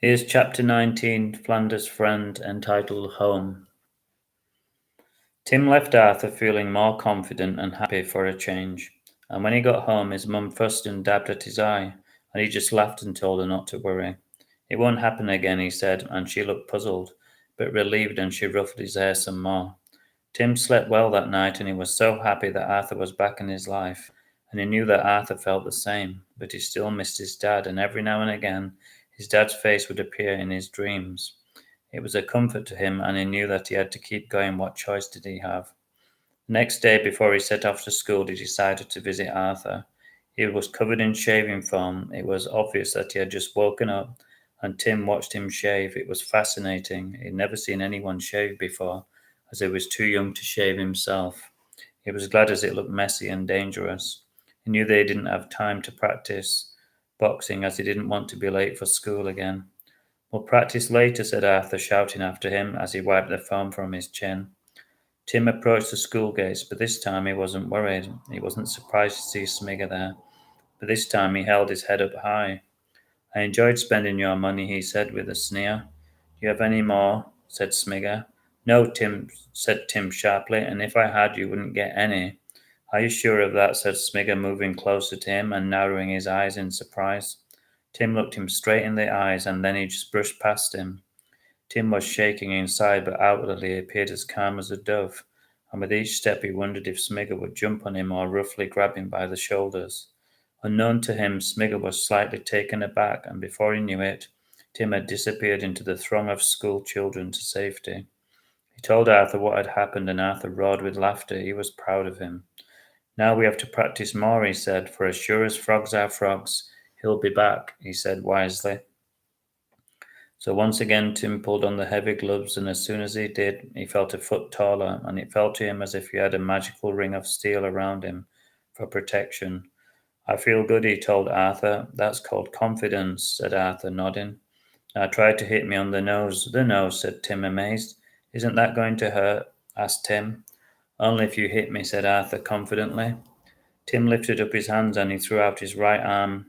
Here's chapter 19, Flanders' Friend, entitled Home. Tim left Arthur feeling more confident and happy for a change, and when he got home his mum fussed and dabbed at his eye, and he just laughed and told her not to worry. It won't happen again, he said, and she looked puzzled, but relieved, and she ruffled his hair some more. Tim slept well that night, and he was so happy that Arthur was back in his life, and he knew that Arthur felt the same, but he still missed his dad, and every now and again his dad's face would appear in his dreams. It was a comfort to him, and he knew that he had to keep going. What choice did he have? The next day, before he set off to school, he decided to visit Arthur. He was covered in shaving foam. It was obvious that he had just woken up, and Tim watched him shave. It was fascinating. He'd never seen anyone shave before, as he was too young to shave himself. He was glad as it looked messy and dangerous. He knew they didn't have time to practice boxing as he didn't want to be late for school again. We'll practice later, said Arthur, shouting after him as he wiped the foam from his chin. Tim approached the school gates, but this time he wasn't worried. He wasn't surprised to see Smigger there, but this time he held his head up high. I enjoyed spending your money, he said with a sneer. Do you have any more? Said Smigger. No, Tim, said Tim sharply, and if I had, you wouldn't get any. Are you sure of that? Said Smigger, moving closer to him and narrowing his eyes in surprise. Tim looked him straight in the eyes, and then he just brushed past him. Tim was shaking inside, but outwardly he appeared as calm as a dove, and with each step he wondered if Smigger would jump on him or roughly grab him by the shoulders. Unknown to him, Smigger was slightly taken aback, and before he knew it, Tim had disappeared into the throng of school children to safety. He told Arthur what had happened, and Arthur roared with laughter. He was proud of him. Now we have to practice more, he said, for as sure as frogs are frogs, he'll be back, he said wisely. So once again Tim pulled on the heavy gloves, and as soon as he did, he felt a foot taller, and it felt to him as if he had a magical ring of steel around him for protection. I feel good, he told Arthur. That's called confidence, said Arthur, nodding. Now try to hit me on the nose. The nose, said Tim, amazed. Isn't that going to hurt? Asked Tim. Only if you hit me, said Arthur confidently. Tim lifted up his hands and he threw out his right arm,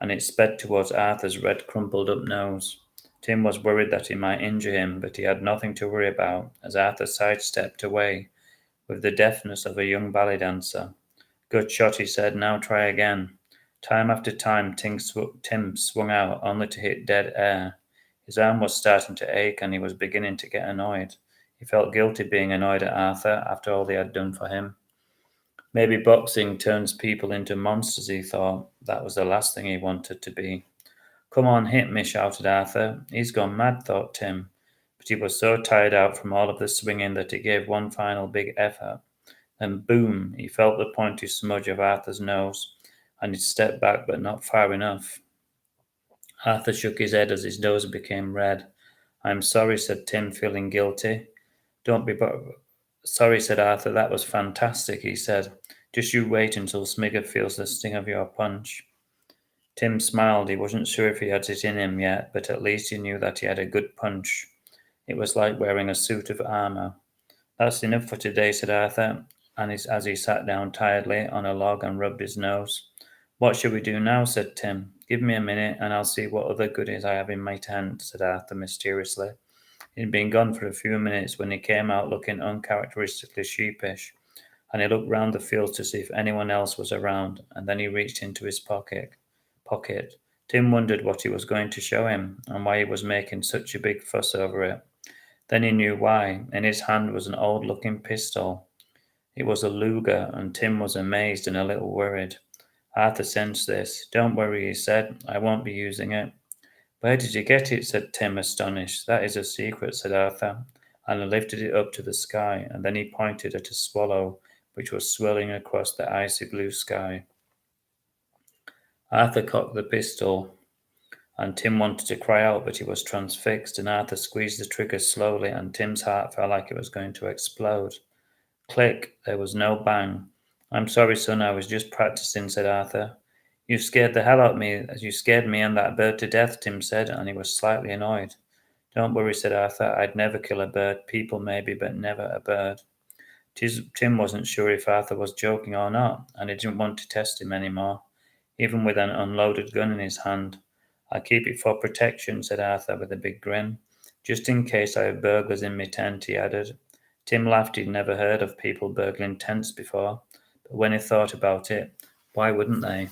and it sped towards Arthur's red, crumpled up nose. Tim was worried that he might injure him, but he had nothing to worry about as Arthur sidestepped away with the deftness of a young ballet dancer. Good shot, he said. Now try again. Time after time, Tim swung out, only to hit dead air. His arm was starting to ache, and he was beginning to get annoyed. He felt guilty being annoyed at Arthur after all he had done for him. Maybe boxing turns people into monsters, he thought. That was the last thing he wanted to be. Come on, hit me, shouted Arthur. He's gone mad, thought Tim. But he was so tired out from all of the swinging that he gave one final big effort. Then boom, he felt the pointy smudge of Arthur's nose, and he stepped back, but not far enough. Arthur shook his head as his nose became red. I'm sorry, said Tim, feeling guilty. Don't be sorry, said Arthur. That was fantastic, he said. Just you wait until Smigger feels the sting of your punch. Tim smiled. He wasn't sure if he had it in him yet, but at least he knew that he had a good punch. It was like wearing a suit of armour. That's enough for today, said Arthur, and as he sat down tiredly on a log and rubbed his nose. What shall we do now? Said Tim. Give me a minute, and I'll see what other goodies I have in my tent, said Arthur mysteriously. He'd been gone for a few minutes when he came out looking uncharacteristically sheepish, and he looked round the field to see if anyone else was around, and then he reached into his pocket. Tim wondered what he was going to show him, and why he was making such a big fuss over it. Then he knew why. In his hand was an old-looking pistol. It was a Luger, and Tim was amazed and a little worried. Arthur sensed this. Don't worry, he said. I won't be using it. Where did you get it? Said Tim, astonished. That is a secret, said Arthur, and he lifted it up to the sky, and then he pointed at a swallow which was swirling across the icy blue sky. Arthur cocked the pistol, and Tim wanted to cry out, but he was transfixed, and Arthur squeezed the trigger slowly, and Tim's heart felt like it was going to explode. Click! There was no bang. I'm sorry, son, I was just practicing, said Arthur. You scared the hell out of me, as you scared me and that bird to death, Tim said, and he was slightly annoyed. Don't worry, said Arthur. I'd never kill a bird. People maybe, but never a bird. Tim wasn't sure if Arthur was joking or not, and he didn't want to test him any more, even with an unloaded gun in his hand. "I keep it for protection," said Arthur with a big grin. "Just in case I have burglars in my tent," he added. Tim laughed. He'd never heard of people burgling tents before, but when he thought about it, why wouldn't they?